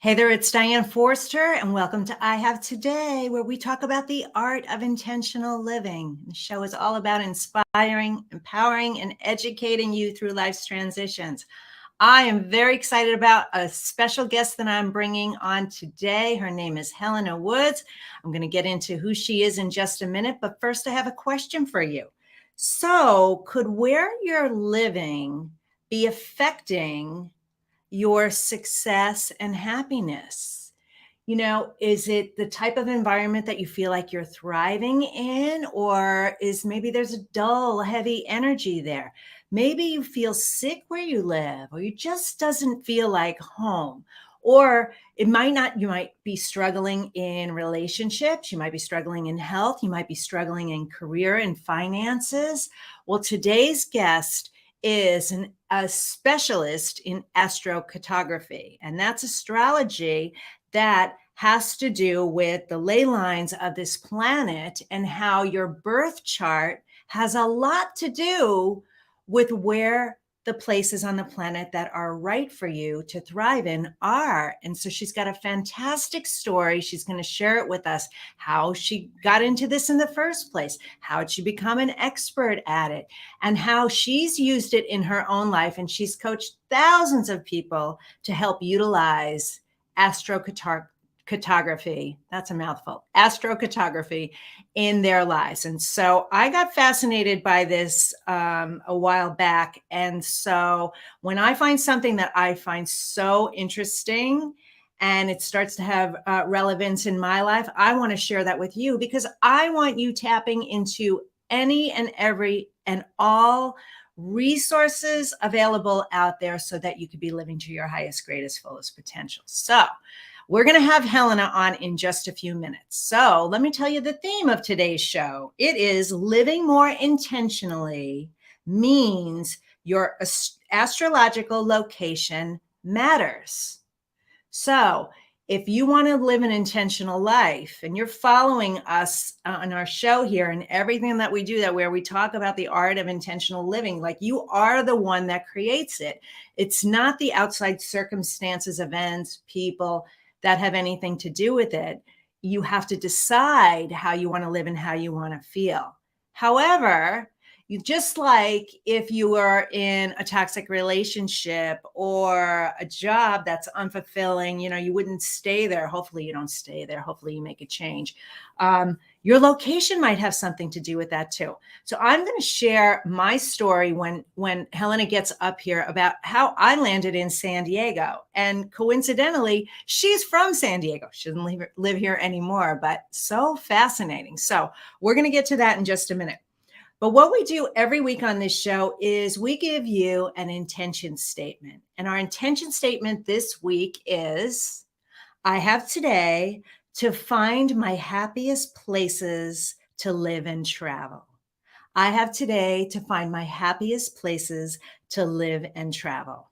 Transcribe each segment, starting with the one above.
Hey there, it's Diane Forster, and welcome to I Have Today, where we talk about the art of intentional living. The show is all about inspiring, empowering, and educating you through life's transitions. I am very excited about a special guest that I'm bringing on today. Her name is Helena Woods. I'm going to get into who she is in just a minute, but first I have a question for you. So, could where you're living be affecting your success and happiness? Is it the type of environment that you feel like you're thriving in, or is maybe there's a dull, heavy energy there? Maybe you feel sick where you live, or you just doesn't feel like home. Or it might not, you might be struggling in relationships, you might be struggling in health, you might be struggling in career and finances. Well, today's guest is a specialist in astrocartography, and that's astrology that has to do with the ley lines of this planet and how your birth chart has a lot to do with where the places on the planet that are right for you to thrive in are. And so she's got a fantastic story. She's going to share it with us, how she got into this in the first place, how did she become an expert at it, and how she's used it in her own life. And she's coached thousands of people to help utilize astrocartography, that's a mouthful, astrocartography in their lives. And so I got fascinated by this a while back. And so when I find something that I find so interesting and it starts to have relevance in my life, I want to share that with you, because I want you tapping into any and every and all resources available out there so that you could be living to your highest, greatest, fullest potential. So we're going to have Helena on in just a few minutes. So let me tell you the theme of today's show. It is living more intentionally means your astrological location matters. So if you want to live an intentional life and you're following us on our show here and everything that we do, that where we talk about the art of intentional living, like, you are the one that creates it. It's not the outside circumstances, events, people that have anything to do with it. You have to decide how you want to live and how you want to feel. However, you just like if you were in a toxic relationship or a job that's unfulfilling, you wouldn't stay there. Hopefully you don't stay there. Hopefully you make a change. Your location might have something to do with that too. So I'm going to share my story when Helena gets up here about how I landed in San Diego. And coincidentally, she's from San Diego. She doesn't live here anymore, but so fascinating. So we're going to get to that in just a minute. But what we do every week on this show is we give you an intention statement. And our intention statement this week is, I have today to find my happiest places to live and travel. I have today to find my happiest places to live and travel.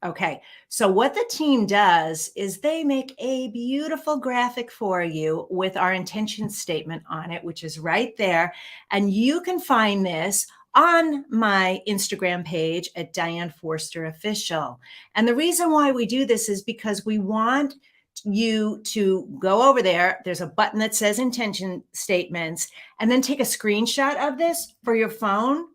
Okay, so what the team does is they make a beautiful graphic for you with our intention statement on it, which is right there. And you can find this on my Instagram page at Diane Forster Official. And the reason why we do this is because we want you to go over there. There's a button that says intention statements, and then take a screenshot of this for your phone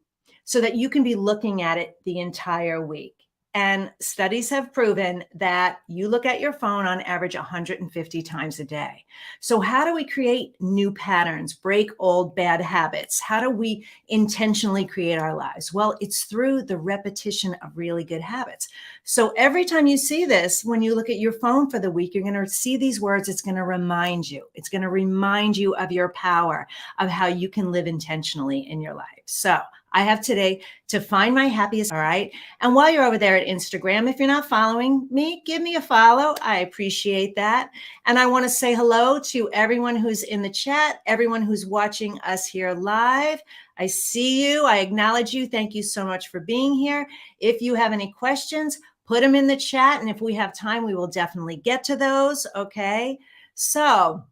so that you can be looking at it the entire week. And studies have proven that you look at your phone on average 150 times a day. So how do we create new patterns, break old bad habits? How do we intentionally create our lives? Well, it's through the repetition of really good habits. So every time you see this, when you look at your phone for the week, you're going to see these words. It's going to remind you. It's going to remind you of your power, of how you can live intentionally in your life. So I have today to find my happiest. All right. And while you're over there at Instagram, if you're not following me, give me a follow. I appreciate that. And I want to say hello to everyone who's in the chat, everyone who's watching us here live. I see you. I acknowledge you. Thank you so much for being here. If you have any questions, put them in the chat. And if we have time, we will definitely get to those. Okay. So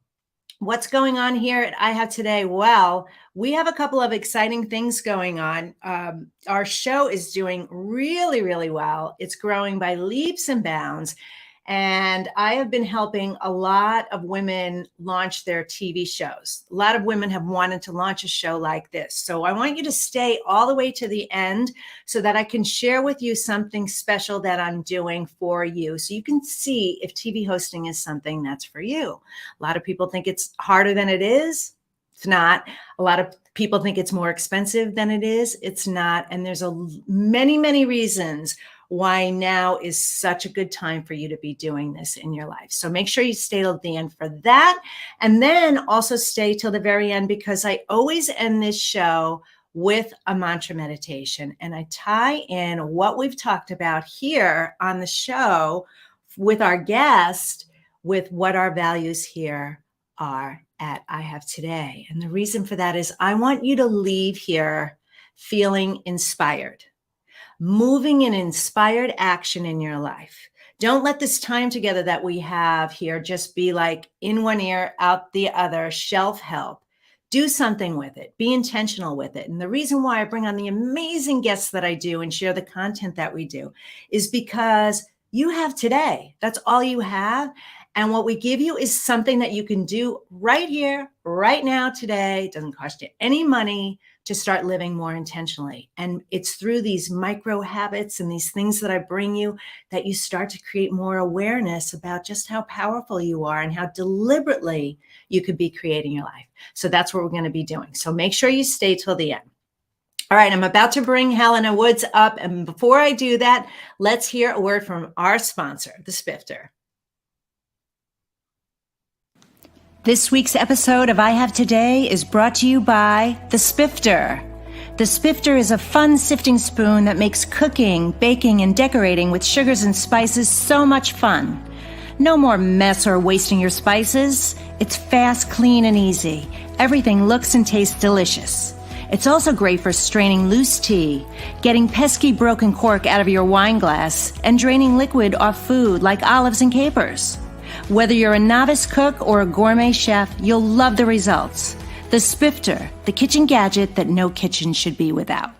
what's going on here at I Have Today? Well, we have a couple of exciting things going on. Our show is doing really, really well. It's growing by leaps and bounds. And I have been helping a lot of women launch their TV shows. A lot of women have wanted to launch a show like this. So I want you to stay all the way to the end so that I can share with you something special that I'm doing for you. So you can see if TV hosting is something that's for you. A lot of people think it's harder than it is. It's not. A lot of people think it's more expensive than it is. It's not. And there's many reasons why now is such a good time for you to be doing this in your life. So make sure you stay till the end for that. And then also stay till the very end, because I always end this show with a mantra meditation. And I tie in what we've talked about here on the show with our guest, with what our values here are at I Have Today. And the reason for that is I want you to leave here feeling inspired, moving in inspired action in your life. Don't let this time together that we have here just be like in one ear, out the other, shelf help. Do something with it. Be intentional with it. And the reason why I bring on the amazing guests that I do and share the content that we do is because you have today. That's all you have. And what we give you is something that you can do right here, right now, today. It doesn't cost you any money to start living more intentionally. And it's through these micro habits and these things that I bring you that you start to create more awareness about just how powerful you are and how deliberately you could be creating your life. So that's what we're going to be doing. So make sure you stay till the end. All right, I'm about to bring Helena Woods up. And before I do that, let's hear a word from our sponsor, the Spifter. This week's episode of I Have Today is brought to you by the Spifter. The Spifter is a fun sifting spoon that makes cooking, baking, and decorating with sugars and spices so much fun. No more mess or wasting your spices. It's fast, clean, and easy. Everything looks and tastes delicious. It's also great for straining loose tea, getting pesky broken cork out of your wine glass, and draining liquid off food like olives and capers. Whether you're a novice cook or a gourmet chef, you'll love the results. The Spifter, the kitchen gadget that no kitchen should be without.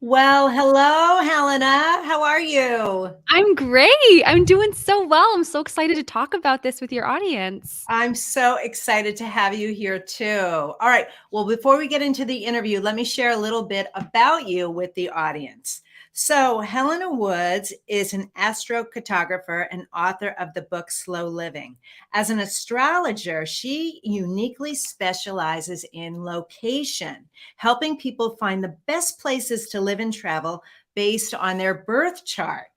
Well, hello, Helena. How are you? I'm great. I'm doing so well. I'm so excited to talk about this with your audience. I'm so excited to have you here too. All right. Well, before we get into the interview, let me share a little bit about you with the audience. So Helena Woods is an astrocartographer and author of the book Slow Living. As an astrologer, she uniquely specializes in location, helping people find the best places to live and travel based on their birth chart.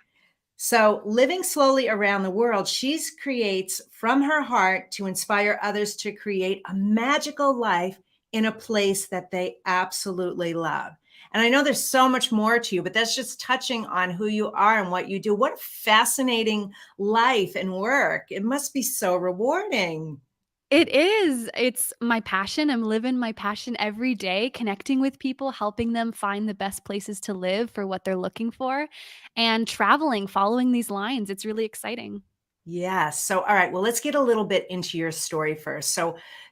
So living slowly around the world, she creates from her heart to inspire others to create a magical life in a place that they absolutely love. And I know there's so much more to you, but that's just touching on who you are and what you do. What a fascinating life and work. It must be so rewarding. It is. It's my passion. I'm living my passion every day, connecting with people, helping them find the best places to live for what they're looking for, and traveling, following these lines. It's really exciting. Yes. So, all right. Well, let's get a little bit into your story first.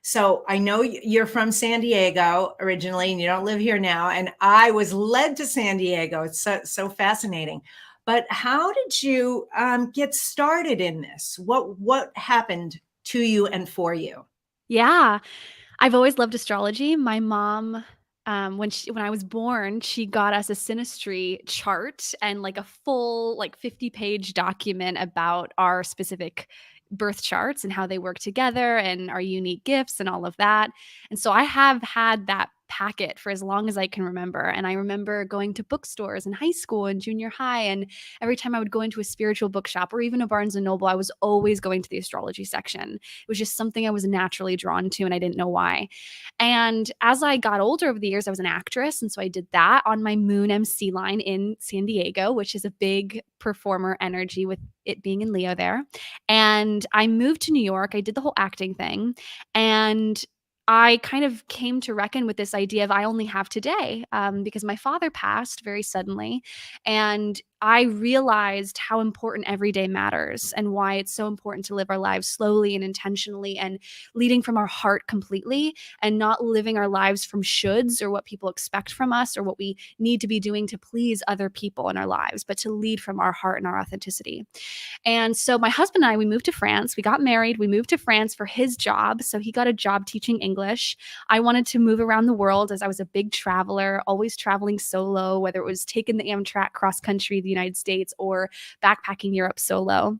So I know you're from San Diego originally, and you don't live here now. And I was led to San Diego. It's so fascinating. But how did you get started in this? What happened to you and for you? Yeah. I've always loved astrology. My mom, when I was born, she got us a synastry chart and like a full 50-page document about our specific birth charts and how they work together and our unique gifts and all of that. And so I have had that packet for as long as I can remember. And I remember going to bookstores in high school and junior high. And every time I would go into a spiritual bookshop or even a Barnes and Noble, I was always going to the astrology section. It was just something I was naturally drawn to, and I didn't know why. And as I got older over the years, I was an actress. And so I did that on my Moon MC line in San Diego, which is a big performer energy with it being in Leo there. And I moved to New York. I did the whole acting thing. And I kind of came to reckon with this idea of I only have today because my father passed very suddenly. And I realized how important every day matters and why it's so important to live our lives slowly and intentionally and leading from our heart completely, and not living our lives from shoulds or what people expect from us or what we need to be doing to please other people in our lives, but to lead from our heart and our authenticity. And so my husband and I, we moved to France. We got married. We moved to France for his job. So he got a job teaching English. I wanted to move around the world as I was a big traveler, always traveling solo, whether it was taking the Amtrak cross country, the United States, or backpacking Europe solo.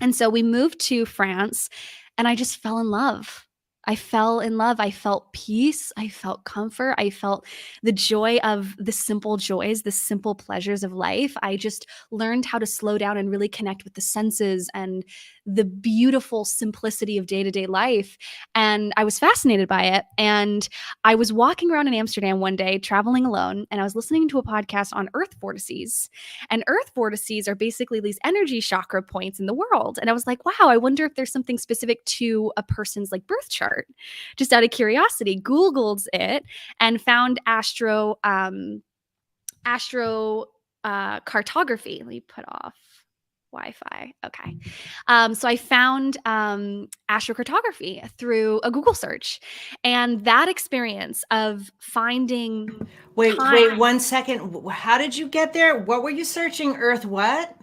And so we moved to France and I just fell in love. I fell in love. I felt peace. I felt comfort. I felt the joy of the simple joys, the simple pleasures of life. I just learned how to slow down and really connect with the senses and the beautiful simplicity of day to day life. And I was fascinated by it. And I was walking around in Amsterdam one day, traveling alone, and I was listening to a podcast on Earth vortices. And Earth vortices are basically these energy chakra points in the world. And I was like, wow, I wonder if there's something specific to a person's like birth chart. Just out of curiosity, Googled it and found cartography. Let me put off Wi-Fi. Okay. So I found astrocartography through a Google search. And that experience of finding Wait, time, 1 second. How did you get there? What were you searching? Earth what?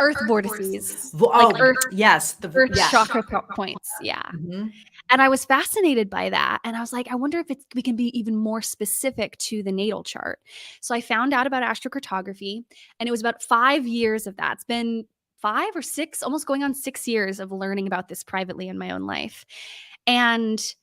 Earth vortices, like Oh, yes. Earth Yes. chakra points. Yeah. Mhm. And I was fascinated by that. And I was like, I wonder if we can be even more specific to the natal chart. So I found out about astrocartography, and it was about 5 years of that. It's been 5 or 6, almost going on 6 years of learning about this privately in my own life. And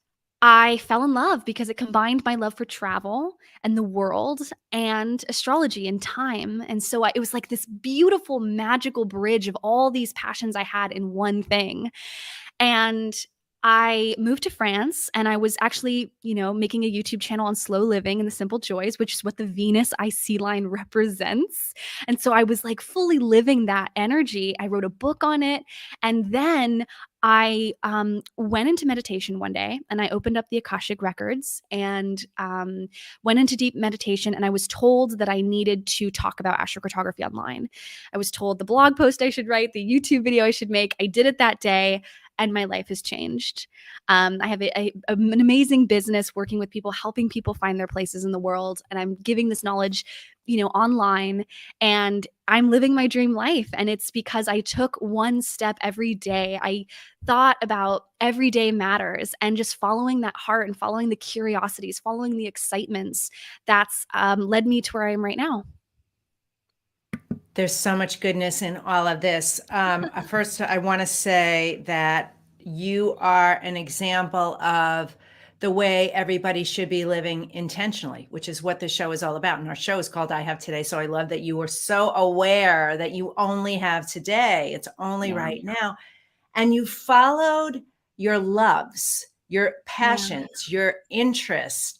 I fell in love because it combined my love for travel and the world and astrology and time. And so it was like this beautiful, magical bridge of all these passions I had in one thing. And I moved to France, and I was actually, making a YouTube channel on slow living and the simple joys, which is what the Venus IC line represents. And so I was like fully living that energy. I wrote a book on it. And then I went into meditation one day, and I opened up the Akashic records and went into deep meditation. And I was told that I needed to talk about astrocartography online. I was told the blog post I should write, the YouTube video I should make. I did it that day, and my life has changed. I have an amazing business working with people, helping people find their places in the world. And I'm giving this knowledge, online, and I'm living my dream life. And it's because I took one step every day. I thought about every day matters, and just following that heart and following the curiosities, following the excitements, that's led me to where I am right now. There's so much goodness in all of this. First, I want to say that you are an example of the way everybody should be living intentionally, which is what the show is all about. And our show is called I Have Today. So I love that you were so aware that you only have today. It's only right now. And you followed your loves, your passions, your interests.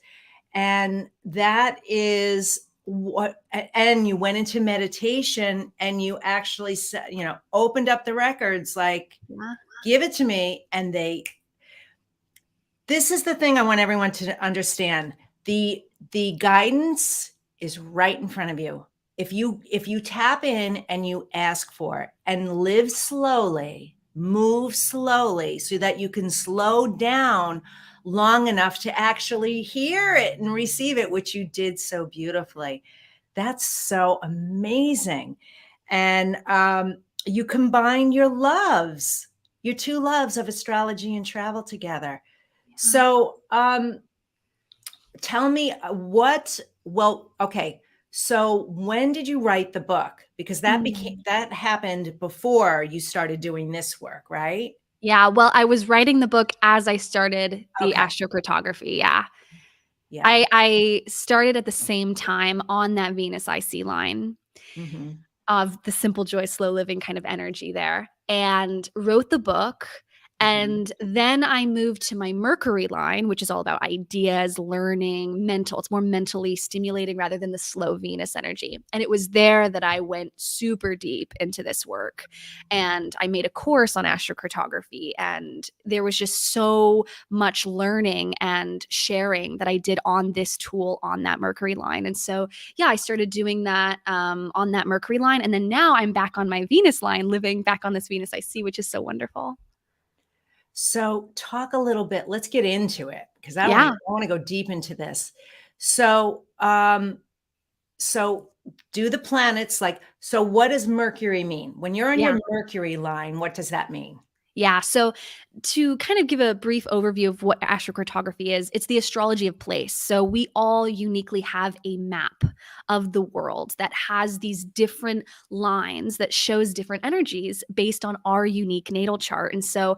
And that is and you went into meditation, and you actually said, opened up the records, like, give it to me. And this is the thing I want everyone to understand. The guidance is right in front of you. If you tap in and you ask for it and live slowly, move slowly, so that you can slow down long enough to actually hear it and receive it, which you did so beautifully. That's so amazing. And you combine your two loves of astrology and travel together. So tell me okay. So when did you write the book? Because that happened before you started doing this work, right? Yeah, well, I was writing the book as I started the astrocartography. Yeah. I started at the same time on that Venus IC line of the simple joy, slow living kind of energy there, and wrote the book. Mhm. And then I moved to my Mercury line, which is all about ideas, learning, mental. It's more mentally stimulating rather than the slow Venus energy. And it was there that I went super deep into this work. And I made a course on astrocartography. And there was just so much learning and sharing that I did on this tool on that Mercury line. And so, yeah, I started doing that on that Mercury line. And then now I'm back on my Venus line, living back on this Venus I see, which is so wonderful. So talk a little bit. Let's get into it because Yeah. I want to go deep into this. So, so do the planets like, so what does Mercury mean? When you're on Yeah. your Mercury line, what does that mean? Yeah. So, to kind of give a brief overview of what astrocartography is, it's the astrology of place. So, we all uniquely have a map of the world that has these different lines that shows different energies based on our unique natal chart. And so,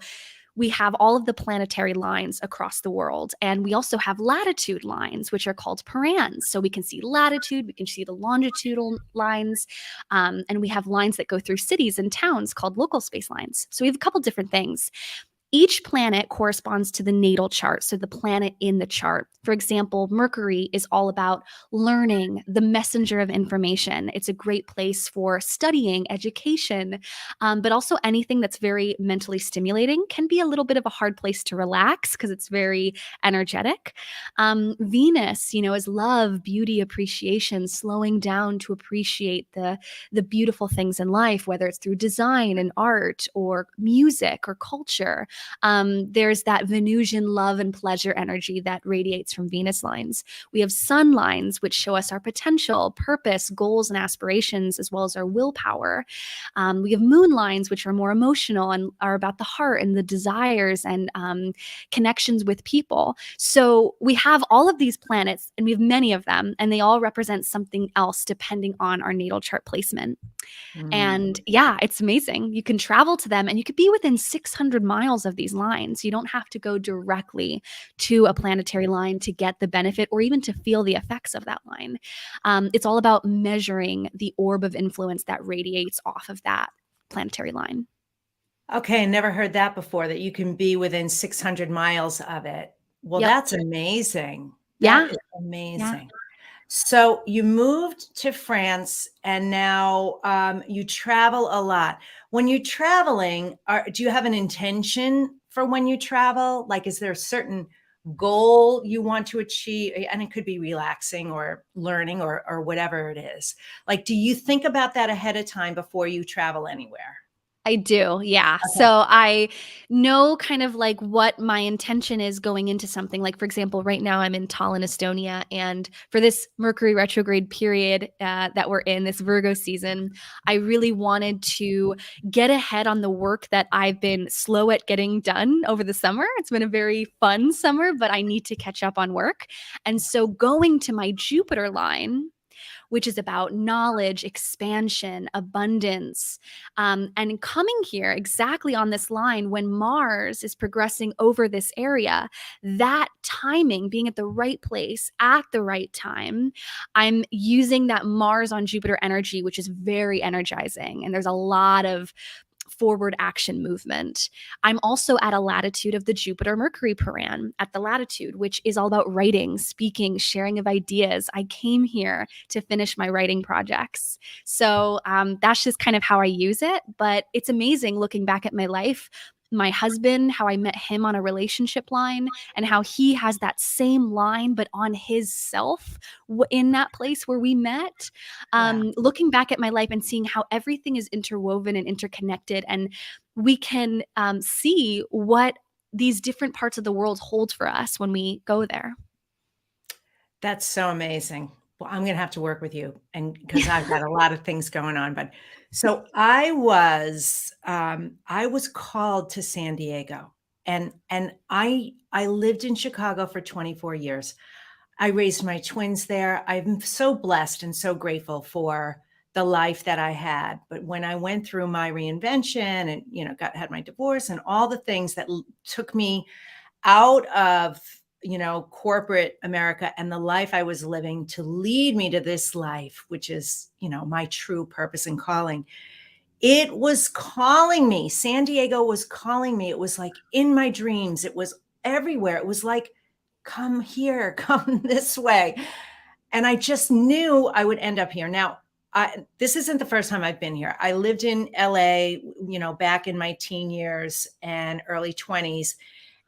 we have all of the planetary lines across the world. And we also have latitude lines, which are called parans. So we can see latitude, we can see the longitudinal lines, and we have lines that go through cities and towns called local space lines. So we have a couple different things. Each planet corresponds to the natal chart, so the planet in the chart. For example, Mercury is all about learning, the messenger of information. It's a great place for studying, education, but also anything that's very mentally stimulating can be a little bit of a hard place to relax because it's very energetic. Venus, is love, beauty, appreciation, slowing down to appreciate the beautiful things in life, whether it's through design and art or music or culture. There's that Venusian love and pleasure energy that radiates from Venus lines. We have sun lines, which show us our potential, purpose, goals, and aspirations, as well as our willpower. We have moon lines, which are more emotional and are about the heart and the desires and connections with people. So we have all of these planets, and we have many of them, and they all represent something else depending on our natal chart placement. Mm. And yeah, it's amazing. You can travel to them and you could be within 600 miles of these lines. You don't have to go directly to a planetary line to get the benefit or even to feel the effects of that line. It's all about measuring the orb of influence that radiates off of that planetary line. Okay, I never heard that before, that you can be within 600 miles of it. Well, Yep. that's amazing. That Yeah. is Yeah. amazing. So you moved to France and now you travel a lot. When you're traveling, do you have an intention for when you travel? Like, is there a certain goal you want to achieve? And it could be relaxing or learning or whatever it is. Like, do you think about that ahead of time before you travel anywhere? I do, yeah. Okay. So I know kind of like what my intention is going into something. Like, for example, right now I'm in Tallinn, Estonia. And for this Mercury retrograde period that we're in, this Virgo season, I really wanted to get ahead on the work that I've been slow at getting done over the summer. It's been a very fun summer, but I need to catch up on work. And so going to my Jupiter line, which is about knowledge, expansion, abundance. And coming here exactly on this line when Mars is progressing over this area, that timing, being at the right place at the right time, I'm using that Mars on Jupiter energy, which is very energizing. And there's a lot of forward action movement. I'm also at a latitude of the Jupiter Mercury Paran at the latitude, which is all about writing, speaking, sharing of ideas. I came here to finish my writing projects. So that's just kind of how I use it. But it's amazing looking back at my life. My husband, how I met him on a relationship line, and how he has that same line, but on his self in that place where we met. Yeah. Looking back at my life and seeing how everything is interwoven and interconnected, and we can see what these different parts of the world hold for us when we go there. That's so amazing. Well, I'm gonna have to work with you, and because I've got a lot of things going on, but so I was called to San Diego, and I lived in Chicago for 24 years. I raised my twins there. I'm so blessed and so grateful for the life that I had. But when I went through my reinvention and, had my divorce and all the things that took me out of, corporate America and the life I was living to lead me to this life, which is, my true purpose and calling. It was calling me. San Diego was calling me. It was like in my dreams. It was everywhere. It was like, come here, come this way. And I just knew I would end up here. Now, this isn't the first time I've been here. I lived in LA, back in my teen years and early 20s,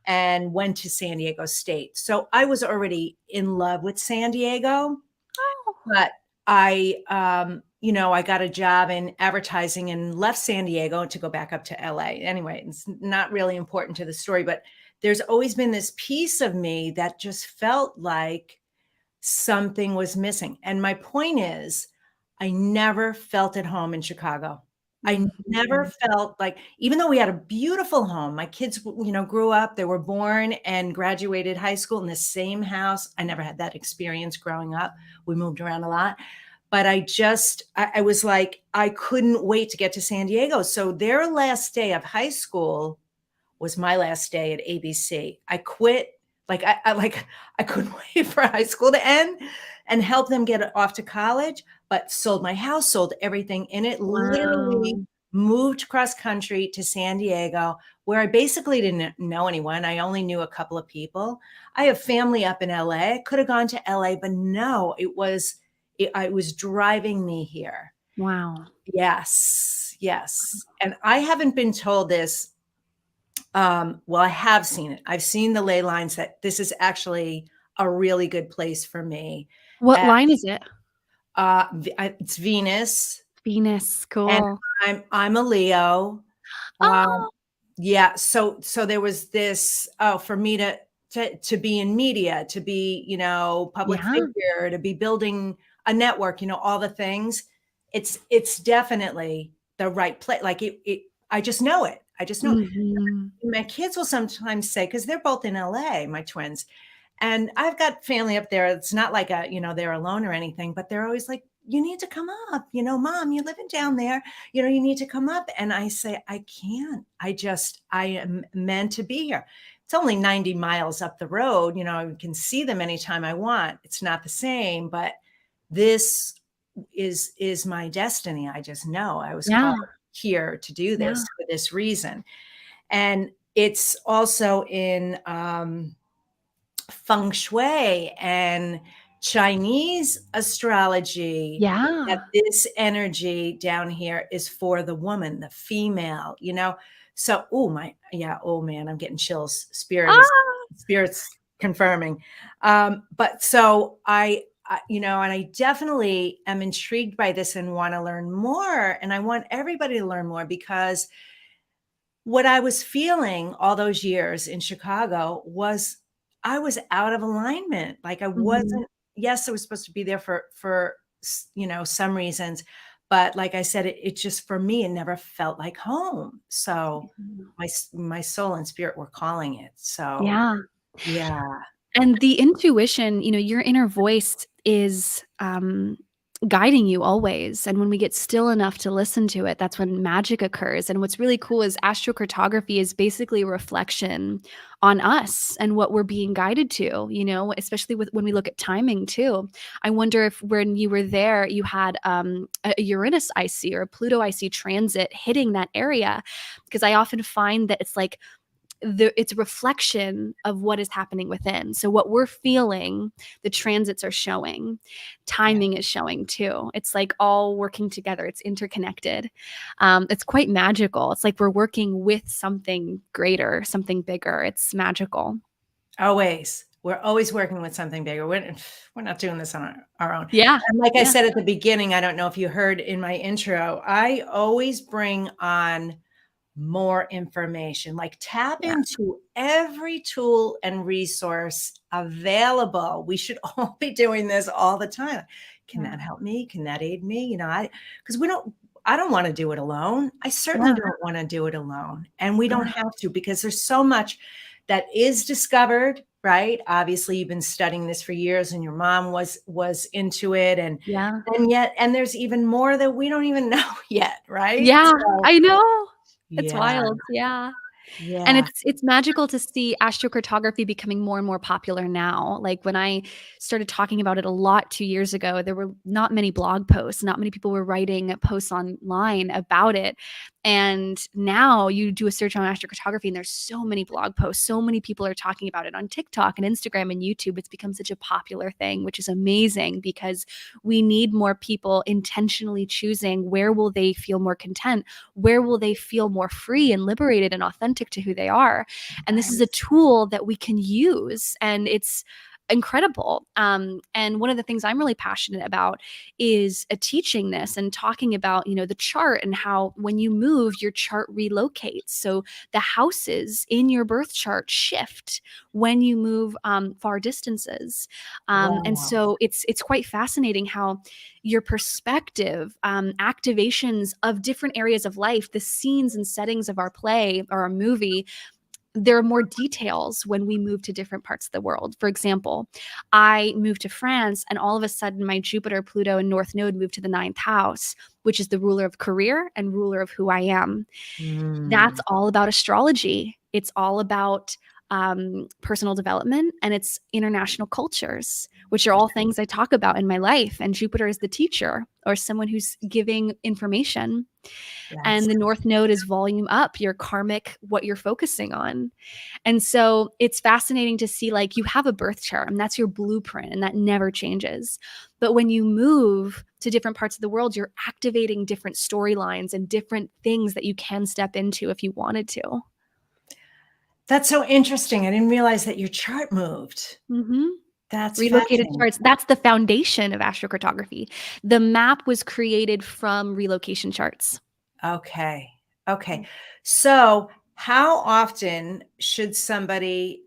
and went to San Diego State. So I was already in love with San Diego, Oh, but I got a job in advertising and left San Diego to go back up to LA. Anyway, it's not really important to the story, but there's always been this piece of me that just felt like something was missing. And my point is, I never felt at home in Chicago. I never mhm. felt like, even though we had a beautiful home, my kids, grew up, they were born and graduated high school in the same house. I never had that experience growing up. We moved around a lot, but I was like, I couldn't wait to get to San Diego. So their last day of high school was my last day at ABC. I quit. I couldn't wait for high school to end and help them get off to college, but sold my house, sold everything in it, literally Wow. moved cross country to San Diego, where I basically didn't know anyone. I only knew a couple of people. I have family up in LA. I could have gone to LA, but no, it was driving me here. Wow. Yes, yes. And I haven't been told this. Well, I have seen it. I've seen the ley lines that this is actually a really good place for me. What Uh, line is it? it's Venus, Venus, and cool. I'm a Leo. Um, Oh, yeah, so there was this, for me to be in media, to be, public yeah. figure, to be building a network, all the things. It's definitely the right place. Like I just know it. I just know. Mhm. My kids will sometimes say, because they're both in LA, my twins, and I've got family up there. It's not like they're alone or anything, but they're always like, you need to come up, mom, you're living down there, you need to come up. And I say, I can't. I am meant to be here. It's only 90 miles up the road. I can see them anytime I want. It's not the same, but this is my destiny. I just know I was Yeah, called here to do yeah, this for this reason. And it's also in feng shui and Chinese astrology that yeah. this energy down here is for the woman, the female. So, oh man, I'm getting chills. Ah! Spirit's confirming. But so and I definitely am intrigued by this and want to learn more. And I want everybody to learn more, because what I was feeling all those years in Chicago was I was out of alignment. Like I Mhm. wasn't, yes, I was supposed to be there for some reasons, but like I said, it just, for me, it never felt like home. So Mhm. my soul and spirit were calling it. So Yeah. yeah. And the intuition, your inner voice is, guiding you always, and when we get still enough to listen to it, that's when magic occurs, and what's really cool is astrocartography is basically a reflection on us and what we're being guided to, especially with when we look at timing too. I wonder if when you were there, you had, a Uranus IC or a Pluto IC transit hitting that area, because I often find that it's like it's a reflection of what is happening within. So what we're feeling, the transits are showing. Yeah. Timing is showing too. It's like all working together. It's interconnected. It's quite magical. It's like we're working with something greater, something bigger. It's magical. Always. We're always working with something bigger. We're not doing this on our own. Yeah. And like I Yeah. said at the beginning, I don't know if you heard in my intro, I always bring on more information. Like tap Yeah. into every tool and resource available. We should all be doing this all the time. Can Yeah. that help me? Can that aid me? Because I don't want to do it alone. I certainly Yeah. don't want to do it alone. And we Yeah. don't have to, because there's so much that is discovered, right? Obviously, you've been studying this for years and your mom was into it, Yeah. and there's even more that we don't even know yet, right? Yeah. So I know. It's yeah. wild. Yeah. And Yeah. it's magical to see astrocartography becoming more and more popular now. Like, when I started talking about it a lot 2 years ago, there were not many blog posts, not many people were writing posts online about it. And now you do a search on astrocartography and there's so many blog posts, so many people are talking about it on TikTok and Instagram and YouTube. It's become such a popular thing, which is amazing because we need more people intentionally choosing where will they feel more content, where will they feel more free and liberated and authentic to who they are. And this is a Right. tool that we can use, and it's incredible. And one of the things I'm really passionate about is teaching this and talking about, the chart and how when you move, your chart relocates. So the houses in your birth chart shift when you move far distances. And Wow. so it's quite fascinating how your perspective, activations of different areas of life, the scenes and settings of our play or a movie, there are more details when we move to different parts of the world. For example, I moved to France and all of a sudden my Jupiter, Pluto, and North Node moved to the ninth house, which is the ruler of career and ruler of who I am. That's Mm. all about astrology. It's all about personal development, and it's international cultures, which are all things I talk about in my life. And Jupiter is the teacher or someone who's giving information. That's And the North Node is volume up, your karmic, what you're focusing on. And so it's fascinating to see, like, you have a birth chart and that's your blueprint and that never changes. But when you move to different parts of the world, you're activating different storylines and different things that you can step into if you wanted to. that's so interesting. I didn't realize that your chart moved. Mm-hmm. That's Relocated fascinating. charts. That's the foundation of astrocartography. The map was created from relocation charts. Okay. Okay. So, how often should somebody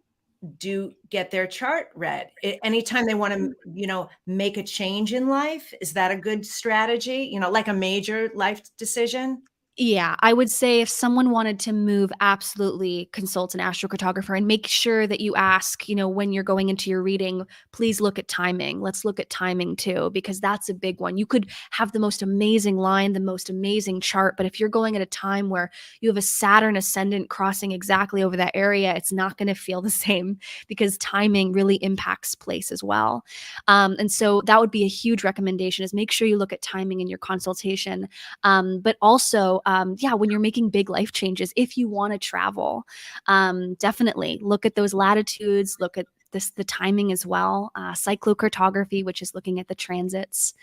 get their chart read? Anytime they want to, make a change in life, is that a good strategy? Like a major life decision? Yeah, I would say if someone wanted to move, absolutely consult an astrocartographer and make sure that you ask, when you're going into your reading, please look at timing. Let's look at timing too, because that's a big one. You could have the most amazing line, the most amazing chart, but if you're going at a time where you have a Saturn ascendant crossing exactly over that area, it's not going to feel the same because timing really impacts place as well. And so that would be a huge recommendation is make sure you look at timing in your consultation. But also, yeah, when you're making big life changes, if you want to travel, definitely look at those latitudes, look at the timing as well. Cyclocartography, which is looking at the transits.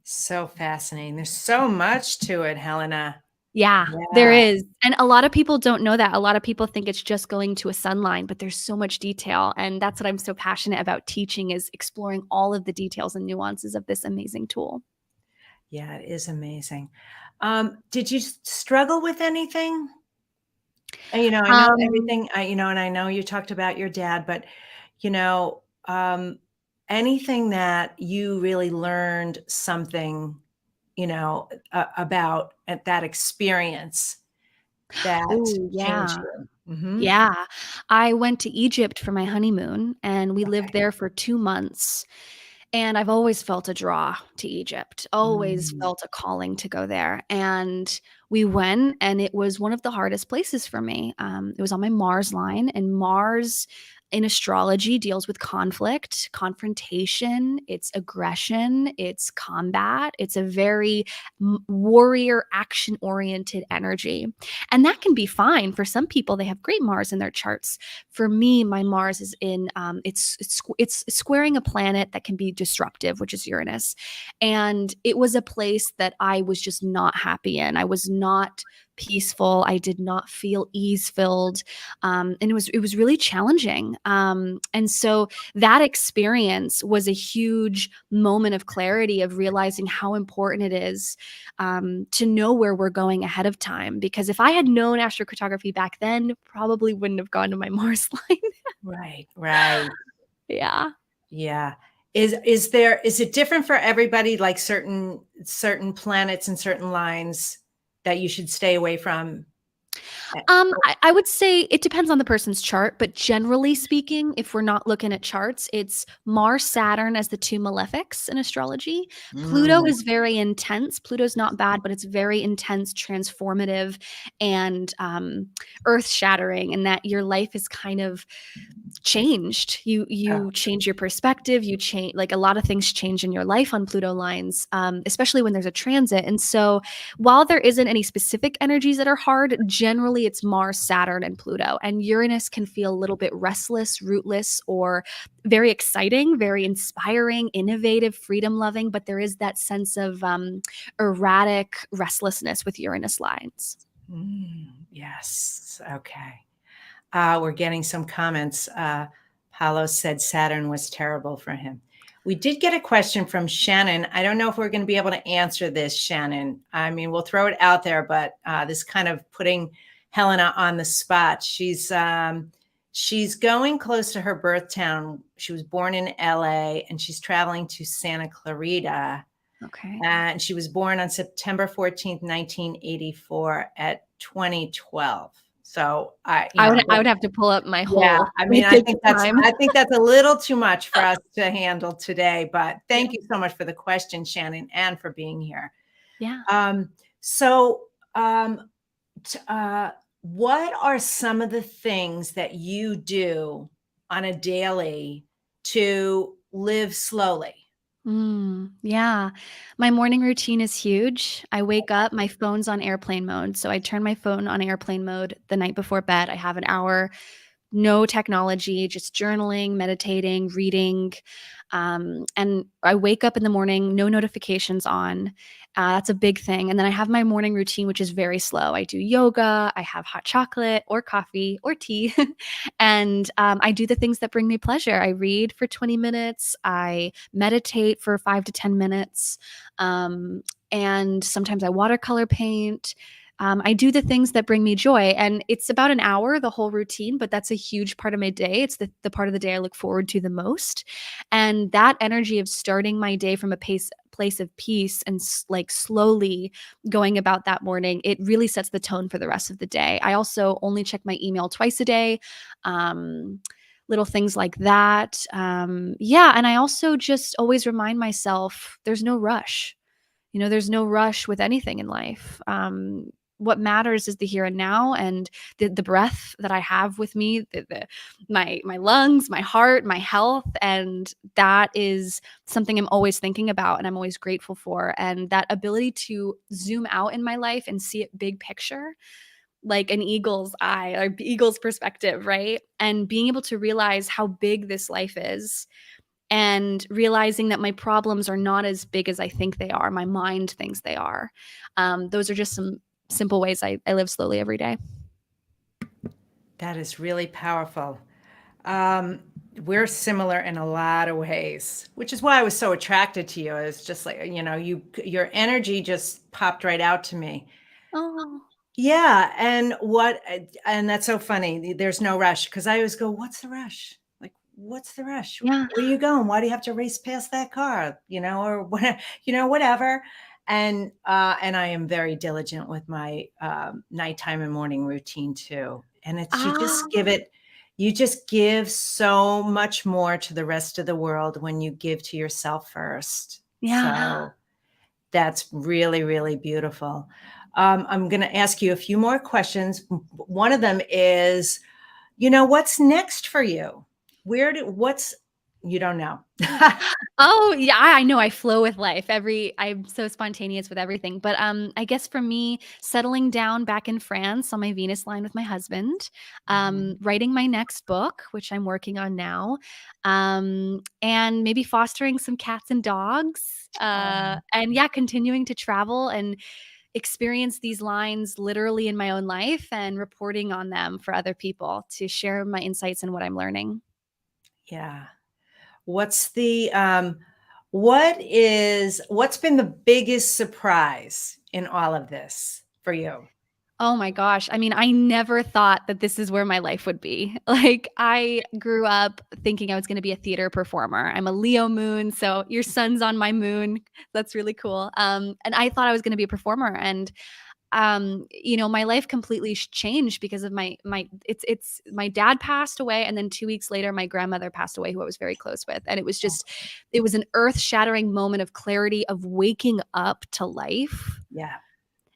So fascinating. There's so much to it, Helena. Yeah, there Yeah. is. And a lot of people don't know that. A lot of people think it's just going to a sun line, but there's so much detail. And that's what I'm so passionate about teaching is exploring all of the details and nuances of this amazing tool. Yeah, it is amazing. Did you struggle with anything? I know Um, everything, and I know you talked about your dad, but, you know, um, anything that you really learned something, about at that experience that oh, changed yeah. you? Mhm. Yeah. I went to Egypt for my honeymoon, and we lived Okay. there for 2 months, and I've always felt a draw to Egypt, always Mm, felt a calling to go there, and we went, and it was one of the hardest places for me. It was on my Mars line, and Mars in astrology deals with conflict, confrontation, it's aggression, it's combat, it's a very warrior, action-oriented energy, and that can be fine. For some people, they have great Mars in their charts. For me, my Mars is in it's squaring a planet that can be disruptive, which is Uranus. And it was a place that I was just not happy in. I was not peaceful. I did not feel ease filled. And it was really challenging. And so that experience was a huge moment of clarity of realizing how important it is to know where we're going ahead of time. Because if I had known astrocartography back then, probably wouldn't have gone to my Mars line. right, right. Yeah. Yeah. Is it different for everybody, like certain planets and certain lines that you should stay away from? I would say it depends on the person's chart, but generally speaking, if we're not looking at charts, it's Mars, Saturn as the two malefics in astrology. Pluto Mm, is very intense. Pluto's not bad, but it's very intense, transformative, and earth shattering, and that your life is kind of changed. You oh, change your perspective. You change, like, a lot of things change in your life on Pluto lines, especially when there's a transit. And so, while there isn't any specific energies that are hard, generally it's Mars, Saturn, and Pluto. And Uranus can feel a little bit restless, rootless, or very exciting, very inspiring, innovative, freedom loving. But there is that sense of erratic restlessness with Uranus lines. yes. Okay. We're getting some comments. Paulo said Saturn was terrible for him. We did get a question from Shannon. I don't know if we're going to be able to answer this, Shannon. I mean, we'll throw it out there, but this kind of putting Helena on the spot. She's going close to her birth town. She was born in LA and she's traveling to Santa Clarita. Okay. And she was born on September 14th, 1984 at 2012. So I would have to pull up my yeah, whole I mean, linkage time. I think that's a little too much for us to handle today, but Yeah. thank you so much for the question, Shannon, and for being here. Yeah. Um, so, um, what are some of the things that you do on a daily to live slowly? Yeah. My morning routine is huge. I wake up, my phone's on airplane mode. So I turn my phone on airplane mode the night before bed. I have an hour, no technology, just journaling, meditating, reading. And I wake up in the morning, no notifications on. That's a big thing. And then I have my morning routine, which is very slow. I do yoga, I have hot chocolate or coffee or tea, and I do the things that bring me pleasure. I read for 20 minutes, I meditate for 5 to 10 minutes, um, and sometimes I watercolor paint. I do the things that bring me joy. And it's about an hour, the whole routine, but that's a huge part of my day. It's the part of the day I look forward to the most. And that energy of starting my day from a place of peace and like slowly going about that morning, it really sets the tone for the rest of the day. I also only check my email twice a day. Little things like that. Yeah. And I also just always remind myself there's no rush. There's no rush with anything in life. What matters is the here and now, and the breath that I have with me, my lungs, my heart, my health, and that is something I'm always thinking about and I'm always grateful for. And that ability to zoom out in my life and see it big picture, like an eagle's eye or eagle's perspective, right? And being able to realize how big this life is and realizing that my problems are not as big as I think they are. My mind thinks they are. Those are just some simple ways I live slowly every day. That is really powerful. Um, we're similar in a lot of ways, which is why I was so attracted to you. It's just like, your energy just popped right out to me. Oh, Yeah, and that's so funny. There's no rush because I always go, "What's the rush? Like, what's the rush? yeah, Where are you going? Why do you have to race past that car? Or what? Whatever." And I am very diligent with my nighttime and morning routine too. And it's ah, you just give so much more to the rest of the world when you give to yourself first. yeah. So that's really, really beautiful. I'm going to ask you a few more questions. One of them is, what's next for you? What's, you don't know. Oh, yeah, I know I flow with life. I'm so spontaneous with everything. But I guess for me, settling down back in France on my Venus line with my husband, Mhm. writing my next book, which I'm working on now, and maybe fostering some cats and dogs. Oh, And yeah, continuing to travel and experience these lines literally in my own life and reporting on them for other people to share my insights and what I'm learning. yeah. What's been the biggest surprise in all of this for you? Oh my gosh. I mean, I never thought that this is where my life would be. Like, I grew up thinking I was going to be a theater performer. I'm a Leo moon, so your sun's on my moon. That's really cool. And I thought I was going to be a performer, and my life completely changed because of my dad passed away, and then 2 weeks later my grandmother passed away, who I was very close with. And it was an earth-shattering moment of clarity, of waking up to life Yeah.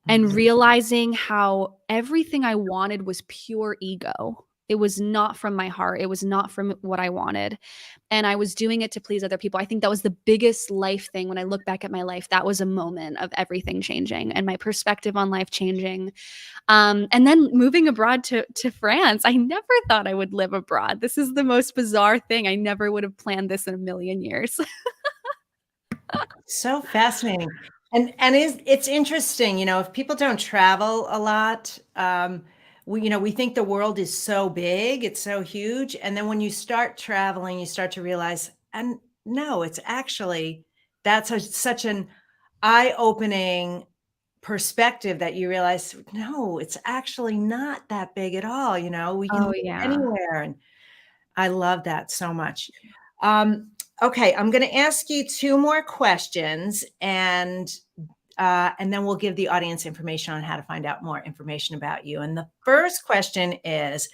and Mhm. realizing how everything I wanted was pure ego. It was not from my heart. It was not from what I wanted. And I was doing it to please other people. I think that was the biggest life thing. When I look back at my life, that was a moment of everything changing and my perspective on life changing. And then moving abroad to France. I never thought I would live abroad. This is the most bizarre thing. I never would have planned this in a million years. So fascinating. And it's interesting, if people don't travel a lot, we think the world is so big, it's so huge. And then when you start traveling, you start to realize, and no, it's actually such an eye-opening perspective that you realize, no, it's actually not that big at all. We can Oh, live yeah. anywhere. And I love that so much. Okay, I'm going to ask you two more questions, and then we'll give the audience information on how to find out more information about you. And the first question is,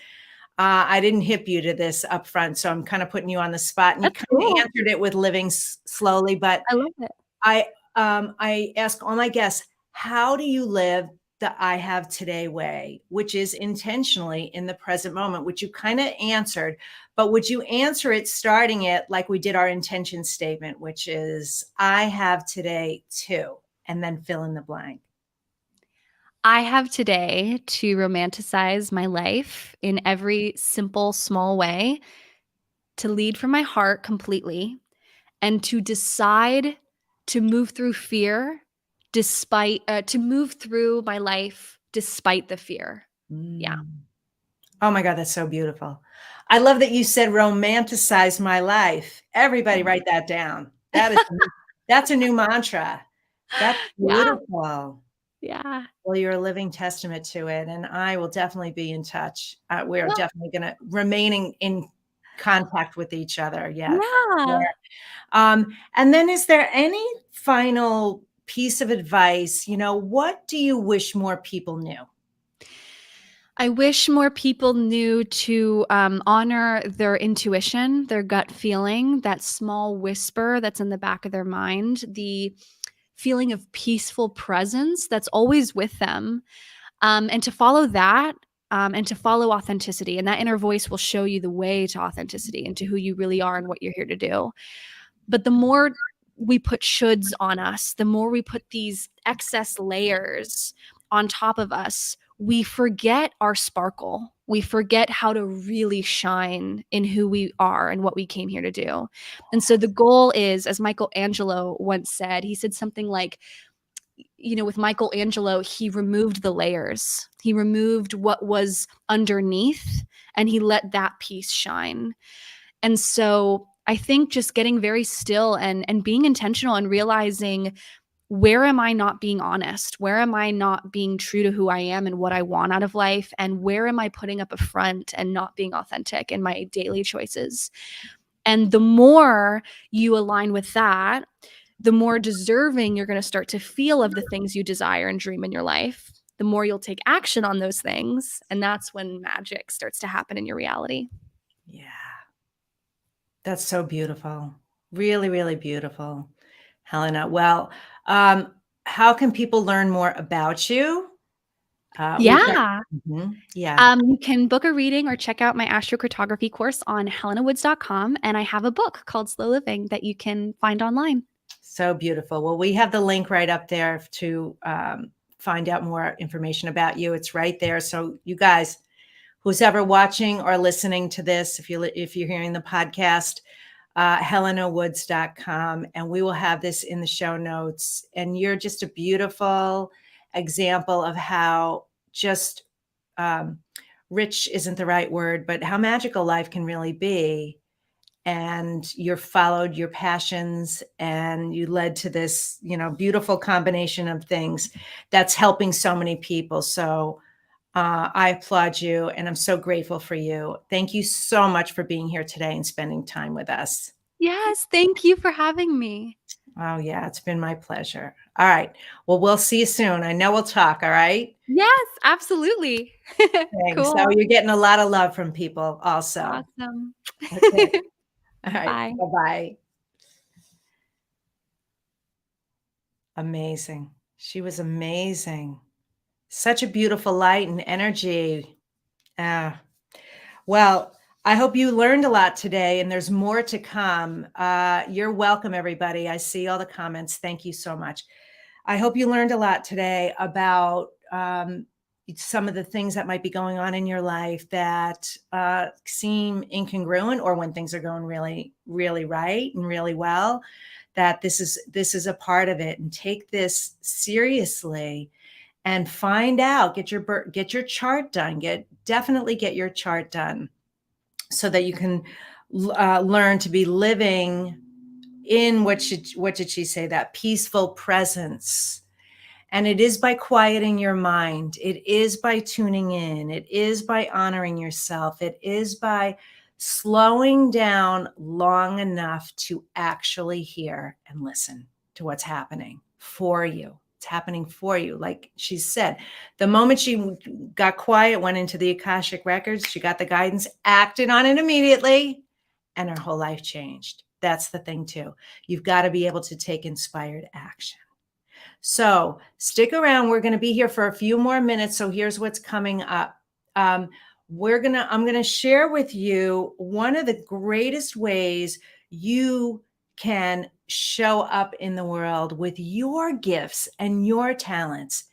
I didn't hip you to this up front, so I'm kind of putting you on the spot, and you That's kind of cool. answered it with living slowly, but I love it. I ask all my guests, how do you live the I have today way, which is intentionally in the present moment, which you kind of answered, but would you answer it starting it like we did our intention statement, which is I have today too, and then fill in the blank. I have today to romanticize my life in every simple, small way, to lead from my heart completely, and to decide to move through fear to move through my life despite the fear. Yeah. Mm. Oh my God, that's so beautiful. I love that you said romanticize my life. Everybody write that down. That's a new mantra. That's Yeah. beautiful. Yeah. Well, you're a living testament to it, and I will definitely be in touch. We are Well, definitely gonna remaining in contact with each other, yes. yeah. And then is there any final piece of advice? What do you wish more people knew? I wish more people knew to honor their intuition, their gut feeling, that small whisper that's in the back of their mind, the feeling of peaceful presence that's always with them, and to follow that, and to follow authenticity. And that inner voice will show you the way to authenticity and to who you really are and what you're here to do. But the more we put shoulds on us, the more we put these excess layers on top of us, we forget our sparkle. We forget how to really shine in who we are and what we came here to do. And so the goal is, as Michelangelo once said, he said something like, with Michelangelo, he removed the layers. He removed what was underneath and he let that piece shine. And so I think just getting very still and being intentional and realizing, where am I not being honest? Where am I not being true to who I am and what I want out of life? And where am I putting up a front and not being authentic in my daily choices? And the more you align with that, the more deserving you're going to start to feel of the things you desire and dream in your life. The more you'll take action on those things. And that's when magic starts to happen in your reality. Yeah, that's so beautiful. Really, really beautiful, Helena. Well, um, how can people learn more about you? We've got Yeah. yeah. You can book a reading or check out my astrocartography course on helenawoods.com. And I have a book called Slow Living that you can find online. So beautiful. Well, we have the link right up there to find out more information about you. It's right there. So you guys, who's ever watching or listening to this, if you're hearing the podcast, helenawoods.com, and we will have this in the show notes. And you're just a beautiful example of how just rich isn't the right word, but how magical life can really be. And you followed your passions and you led to this, beautiful combination of things that's helping so many people. So I applaud you and I'm so grateful for you. Thank you so much for being here today and spending time with us. Yes. Thank you for having me. Oh, yeah, it's been my pleasure. All right. Well, we'll see you soon. I know we'll talk. All right. Yes, absolutely. Thanks. So Cool. you're getting a lot of love from people also. Awesome. Okay. All right. Bye. Bye-bye. Amazing. She was amazing. Such a beautiful light and energy. Ah, well, I hope you learned a lot today, and there's more to come. You're welcome, everybody. I see all the comments. Thank you so much. I hope you learned a lot today about some of the things that might be going on in your life that seem incongruent, or when things are going really, really right and really well, that this is a part of it. And take this seriously and find out, get your chart done, definitely get your chart done so that you can learn to be living in what did she say, that peaceful presence. And it is by quieting your mind. It is by tuning in. It is by honoring yourself. It is by slowing down long enough to actually hear and listen to what's happening for you. It's happening for you. Like she said, the moment she got quiet, went into the Akashic records, she got the guidance, acted on it immediately, and her whole life changed. That's the thing too. You've got to be able to take inspired action. So stick around. We're going to be here for a few more minutes. So here's what's coming up. I'm going to share with you one of the greatest ways you can show up in the world with your gifts and your talents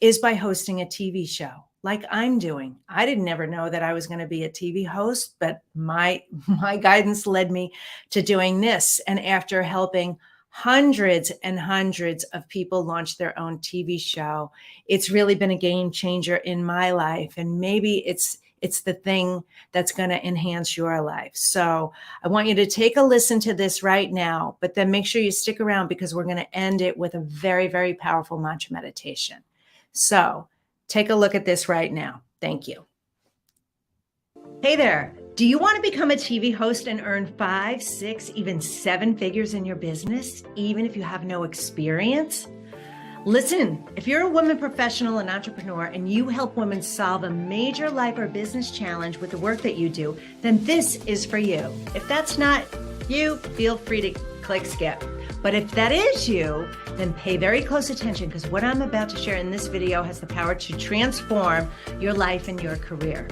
is by hosting a TV show like I'm doing. I didn't ever know that I was going to be a TV host, but my guidance led me to doing this. And after helping hundreds and hundreds of people launch their own TV show, it's really been a game changer in my life. And maybe it's the thing that's going to enhance your life. So I want you to take a listen to this right now, but then make sure you stick around because we're going to end it with a very, very powerful mantra meditation. So take a look at this right now. Thank you. Hey there. Do you want to become a TV host and earn 5, 6, even 7 figures in your business, even if you have no experience? Listen, if you're a woman professional and entrepreneur and you help women solve a major life or business challenge with the work that you do, then this is for you. If that's not you, feel free to click skip. But if that is you, then pay very close attention because what I'm about to share in this video has the power to transform your life and your career.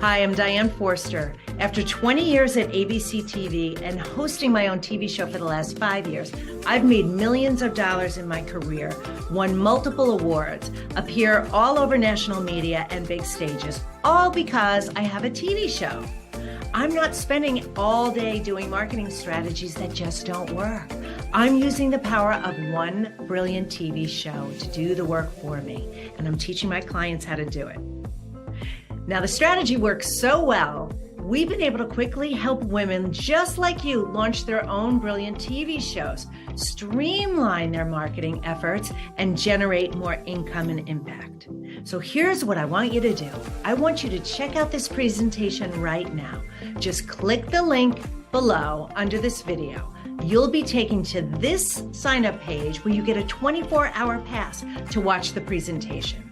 Hi, I'm Diane Forster. After 20 years at ABC TV and hosting my own TV show for the last 5 years, I've made millions of dollars in my career, won multiple awards, appear all over national media and big stages, all because I have a TV show. I'm not spending all day doing marketing strategies that just don't work. I'm using the power of one brilliant TV show to do the work for me, and I'm teaching my clients how to do it. Now, the strategy works so well, we've been able to quickly help women just like you launch their own brilliant TV shows, streamline their marketing efforts, and generate more income and impact. So here's what I want you to do. I want you to check out this presentation right now. Just click the link below under this video. You'll be taken to this sign-up page where you get a 24-hour pass to watch the presentation.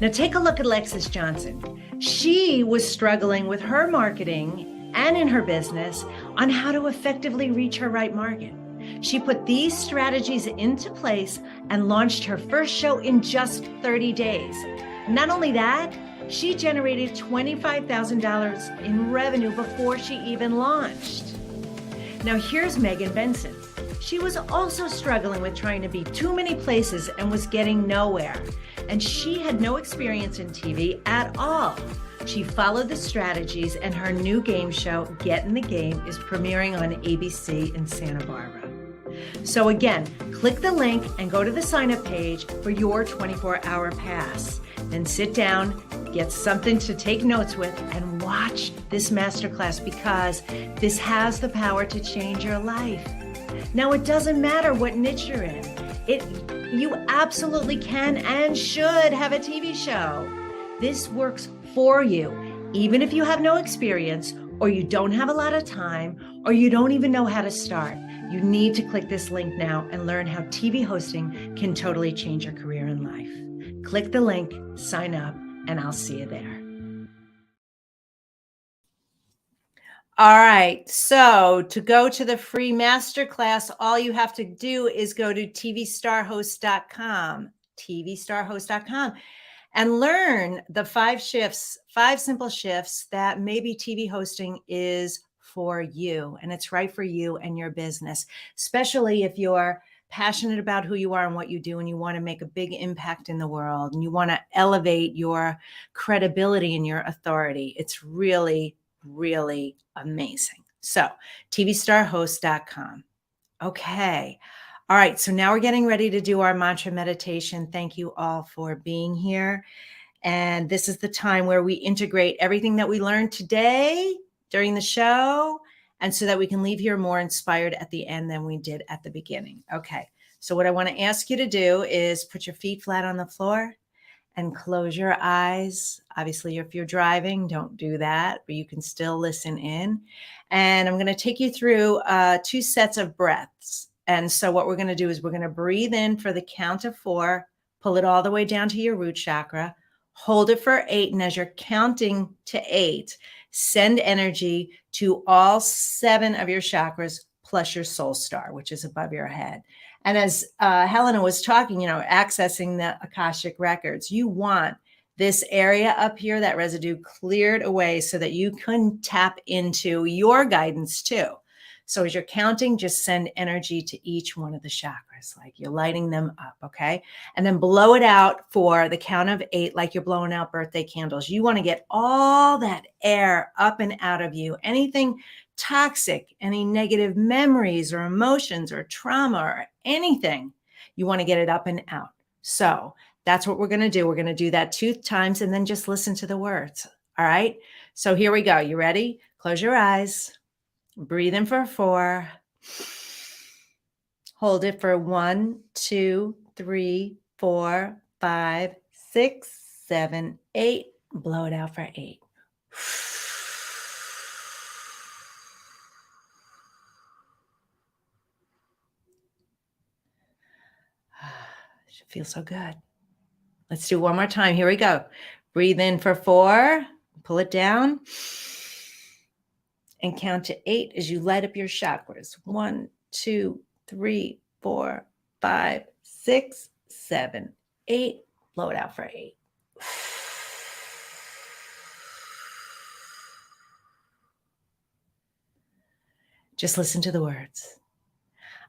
Now take a look at Alexis Johnson. She was struggling with her marketing and in her business on how to effectively reach her right market. She put these strategies into place and launched her first show in just 30 days. Not only that, she generated $25,000 in revenue before she even launched. Now here's Megan Benson. She was also struggling with trying to be too many places and was getting nowhere. And she had no experience in TV at all. She followed the strategies and her new game show, Get in the Game, is premiering on ABC in Santa Barbara. So again, click the link and go to the sign-up page for your 24-hour pass. Then sit down, get something to take notes with, and watch this masterclass because this has the power to change your life. Now, it doesn't matter what niche you're in. You absolutely can and should have a TV show. This works for you, even if you have no experience, or you don't have a lot of time, or you don't even know how to start. You need to click this link now and learn how TV hosting can totally change your career and life. Click the link, sign up, and I'll see you there. All right, so to go to the free masterclass, all you have to do is go to tvstarhost.com, tvstarhost.com, and learn the 5 simple shifts that maybe TV hosting is for you, and it's right for you and your business, especially if you're passionate about who you are and what you do, and you want to make a big impact in the world, and you want to elevate your credibility and your authority. It's really, really amazing. So, tvstarhost.com. Okay. All right. So now we're getting ready to do our mantra meditation. Thank you all for being here. And this is the time where we integrate everything that we learned today during the show, and so that we can leave here more inspired at the end than we did at the beginning. Okay. So what I want to ask you to do is put your feet flat on the floor and close your eyes. Obviously, if you're driving, don't do that, but you can still listen in. And I'm going to take you through 2 sets of breaths. And so what we're going to do is we're going to breathe in for the count of 4, pull it all the way down to your root chakra, hold it for 8. And as you're counting to 8, send energy to all 7 of your chakras plus your soul star, which is above your head. And as Helena was talking, accessing the Akashic records, you want this area up here, that residue, cleared away so that you can tap into your guidance too. So as you're counting, just send energy to each one of the chakras, like you're lighting them up, okay? And then blow it out for the count of 8, like you're blowing out birthday candles. You want to get all that air up and out of you. Anything toxic, any negative memories or emotions or trauma or anything, you want to get it up and out. So that's what we're going to do. We're going to do that 2 times and then just listen to the words. All right. So here we go. You ready? Close your eyes. Breathe in for 4. Hold it for 1, 2, 3, 4, 5, 6, 7, 8. Blow it out for 8. Should feel so good. Let's do one more time. Here we go. Breathe in for 4. Pull it down. And count to 8 as you light up your chakras. 1, 2, 3, 4, 5, 6, 7, 8. Blow it out for 8. Just listen to the words.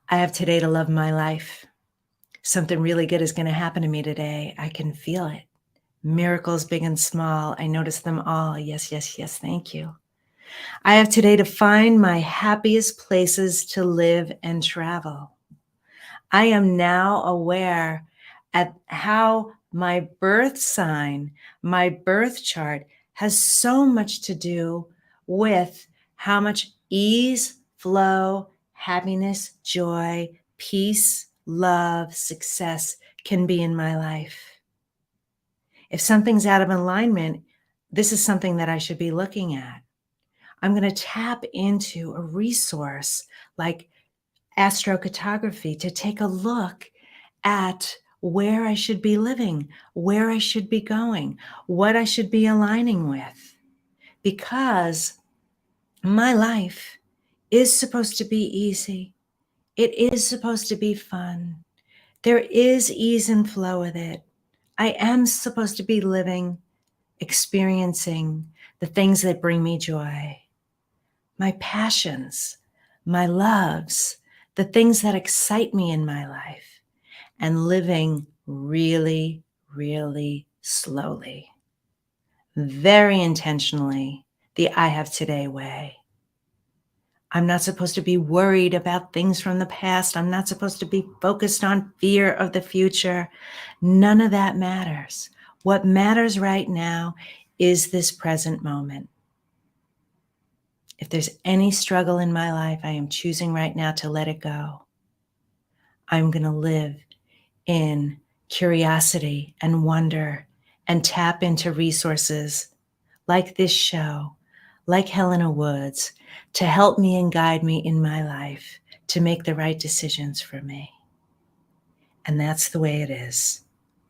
I have today to love my life. Something really good is going to happen to me today. I can feel it. Miracles big and small. I notice them all. Yes, yes, yes. Thank you. I have today to find my happiest places to live and travel. I am now aware at how my birth sign, my birth chart, has so much to do with how much ease, flow, happiness, joy, peace, love, success can be in my life. If something's out of alignment, this is something that I should be looking at. I'm going to tap into a resource like astrocartography to take a look at where I should be living, where I should be going, what I should be aligning with. Because my life is supposed to be easy. It is supposed to be fun. There is ease and flow with it. I am supposed to be living, experiencing the things that bring me joy. My passions, my loves, the things that excite me in my life, and living really, really slowly, very intentionally, the I have today way. I'm not supposed to be worried about things from the past. I'm not supposed to be focused on fear of the future. None of that matters. What matters right now is this present moment. If there's any struggle in my life, I am choosing right now to let it go. I'm going to live in curiosity and wonder and tap into resources like this show, like Helena Woods, to help me and guide me in my life, to make the right decisions for me. And that's the way it is.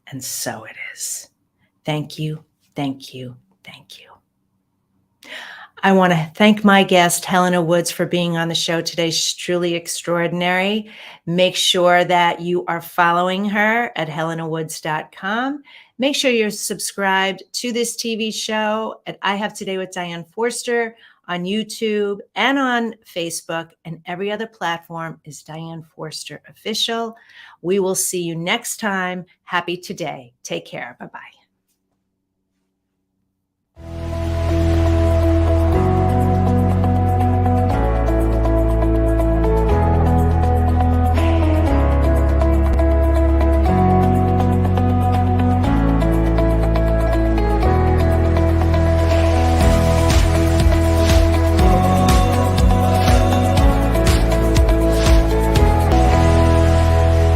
And so it is. Thank you, thank you, thank you. I want to thank my guest, Helena Woods, for being on the show today. She's truly extraordinary. Make sure that you are following her at helenawoods.com. Make sure you're subscribed to this TV show at I Have Today with Diane Forster on YouTube and on Facebook, and every other platform is Diane Forster Official. We will see you next time. Happy today. Take care. Bye-bye.